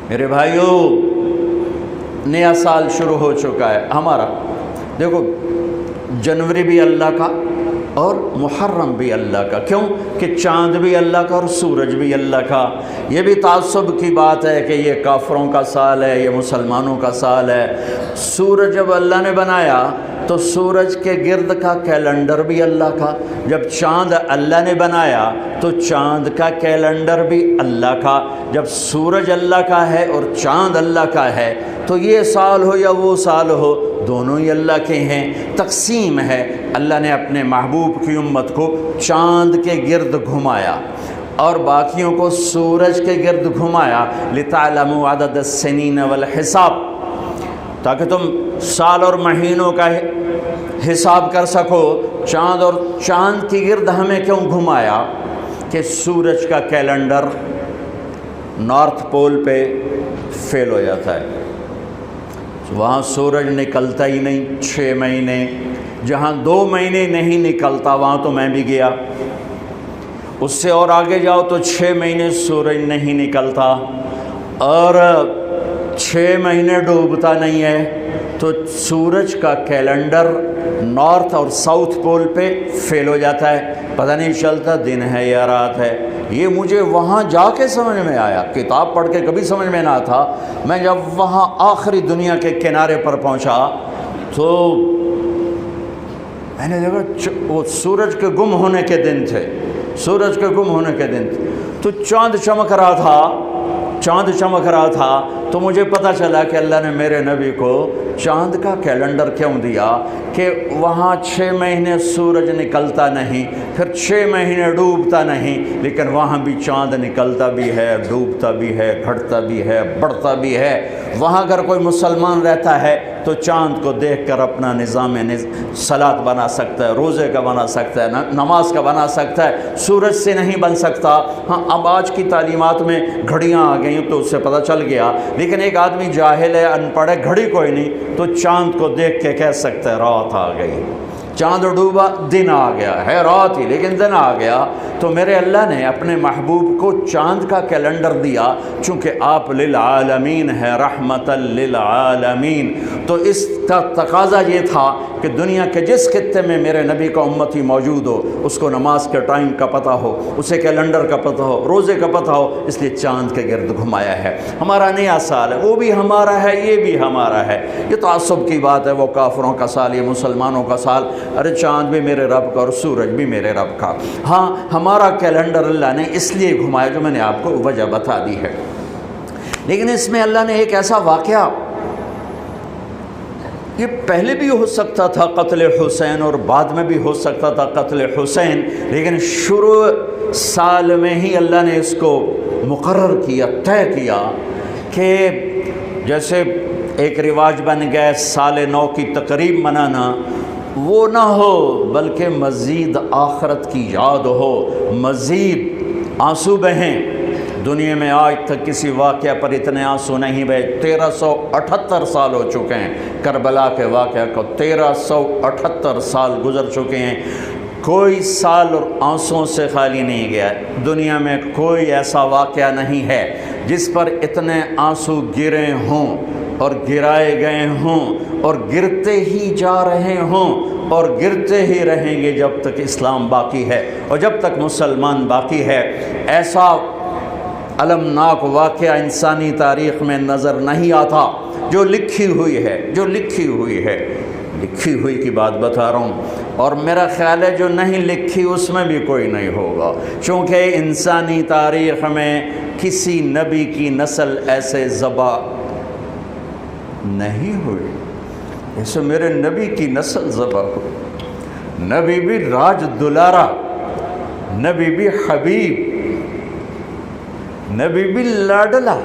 میرے بھائیوں، نیا سال شروع ہو چکا ہے ہمارا۔ دیکھو، جنوری بھی اللہ کا اور محرم بھی اللہ کا۔ کیوں کہ چاند بھی اللہ کا اور سورج بھی اللہ کا۔ یہ بھی تعصب کی بات ہے کہ یہ کافروں کا سال ہے، یہ مسلمانوں کا سال ہے۔ سورج جب اللہ نے بنایا تو سورج کے گرد کا کیلنڈر بھی اللہ کا، جب چاند اللہ نے بنایا تو چاند کا کیلنڈر بھی اللہ کا۔ جب سورج اللہ کا ہے اور چاند اللہ کا ہے تو یہ سال ہو یا وہ سال ہو، دونوں ہی اللہ کے ہیں۔ تقسیم ہے، اللہ نے اپنے محبوب کی امت کو چاند کے گرد گھمایا اور باقیوں کو سورج کے گرد گھمایا، لِتَعْلَمُوا عَدَدَ السِّنِينَ وَالْحِسَابَ، تاکہ تم سال اور مہینوں کا حساب کر سکو۔ چاند کی گرد ہمیں کیوں گھمایا؟ کہ سورج کا کیلنڈر نارتھ پول پہ فیل ہو جاتا ہے، وہاں سورج نکلتا ہی نہیں 6 مہینے۔ جہاں 2 مہینے نہیں نکلتا وہاں تو میں بھی گیا، اس سے اور آگے جاؤ تو 6 مہینے سورج نہیں نکلتا اور 6 مہینے ڈوبتا نہیں ہے، تو سورج کا کیلنڈر نارتھ اور ساؤتھ پول پہ فیل ہو جاتا ہے، پتہ نہیں چلتا دن ہے یا رات ہے۔ یہ مجھے وہاں جا کے سمجھ میں آیا، کتاب پڑھ کے کبھی سمجھ میں نہ تھا۔ میں جب وہاں آخری دنیا کے کنارے پر پہنچا تو میں نے دیکھا وہ سورج کے گم ہونے کے دن تھے، سورج کے گم ہونے کے دن تھے، تو چاند چمک رہا تھا، تو مجھے پتہ چلا کہ اللہ نے میرے نبی کو چاند کا کیلنڈر کیوں دیا کہ وہاں 6 مہینے سورج نکلتا نہیں، پھر 6 مہینے ڈوبتا نہیں، لیکن وہاں بھی چاند نکلتا بھی ہے، ڈوبتا بھی ہے، گھٹتا بھی ہے، بڑھتا بھی ہے۔ وہاں اگر کوئی مسلمان رہتا ہے تو چاند کو دیکھ کر اپنا نظام صلاۃ بنا سکتا ہے، روزے کا بنا سکتا ہے، نماز کا بنا سکتا ہے، سورج سے نہیں بن سکتا۔ ہاں، اب آج کی تعلیمات میں گھڑیاں آ گئیں تو اس سے پتہ چل گیا، لیکن ایک آدمی جاہل ہے، ان پڑھ ہے، گھڑی کوئی نہیں، تو چاند کو دیکھ کے کہہ سکتا ہے رات آ گئی، چاند ڈوبا دن آ گیا ہے، رات ہی لیکن دن آ گیا۔ تو میرے اللہ نے اپنے محبوب کو چاند کا کیلنڈر دیا، چونکہ آپ للعالمین ہے، رحمت للعالمین، تو اس کا تقاضا یہ تھا کہ دنیا کے جس خطے میں میرے نبی کا امتی موجود ہو اس کو نماز کے ٹائم کا پتہ ہو، اسے کیلنڈر کا پتہ ہو، روزے کا پتہ ہو، اس لیے چاند کے گرد گھمایا ہے۔ ہمارا نیا سال ہے، وہ بھی ہمارا ہے، یہ بھی ہمارا ہے۔ یہ تعصب کی بات ہے، وہ کافروں کا سال، یہ مسلمانوں کا سال۔ ارے چاند بھی میرے رب کا اور سورج بھی میرے رب کا۔ ہاں، ہمارا کیلنڈر اللہ نے اس لیے گھمایا جو میں نے آپ کو وجہ بتا دی ہے، لیکن اس میں اللہ نے ایک ایسا واقعہ، یہ پہلے بھی ہو سکتا تھا قتل حسین اور بعد میں بھی ہو سکتا تھا قتل حسین، لیکن شروع سال میں ہی اللہ نے اس کو مقرر کیا، طے کیا کہ جیسے ایک رواج بن گیا سال نو کی تقریب منانا، وہ نہ ہو بلکہ مزید آخرت کی یاد ہو، مزید آنسو بہیں۔ دنیا میں آج تک کسی واقعہ پر اتنے آنسو نہیں بہے۔ 1378 سال ہو چکے ہیں کربلا کے واقعہ کو، 1378 سال گزر چکے ہیں، کوئی سال اور آنسوؤں سے خالی نہیں گیا۔ دنیا میں کوئی ایسا واقعہ نہیں ہے جس پر اتنے آنسو گرے ہوں اور گرائے گئے ہوں اور گرتے ہی جا رہے ہوں اور گرتے ہی رہیں گے جب تک اسلام باقی ہے اور جب تک مسلمان باقی ہے۔ ایسا المناک واقعہ انسانی تاریخ میں نظر نہیں آتا جو لکھی ہوئی ہے، لکھی ہوئی کی بات بتا رہا ہوں، اور میرا خیال ہے جو نہیں لکھی اس میں بھی کوئی نہیں ہوگا، چونکہ انسانی تاریخ میں کسی نبی کی نسل ایسے ذبح نہیں ہوئی جیسے میرے نبی کی نسل ذبح ہوئی۔ نبی بھی راج دلارا، نبی بھی حبیب، نبی بھی لاڈلا۔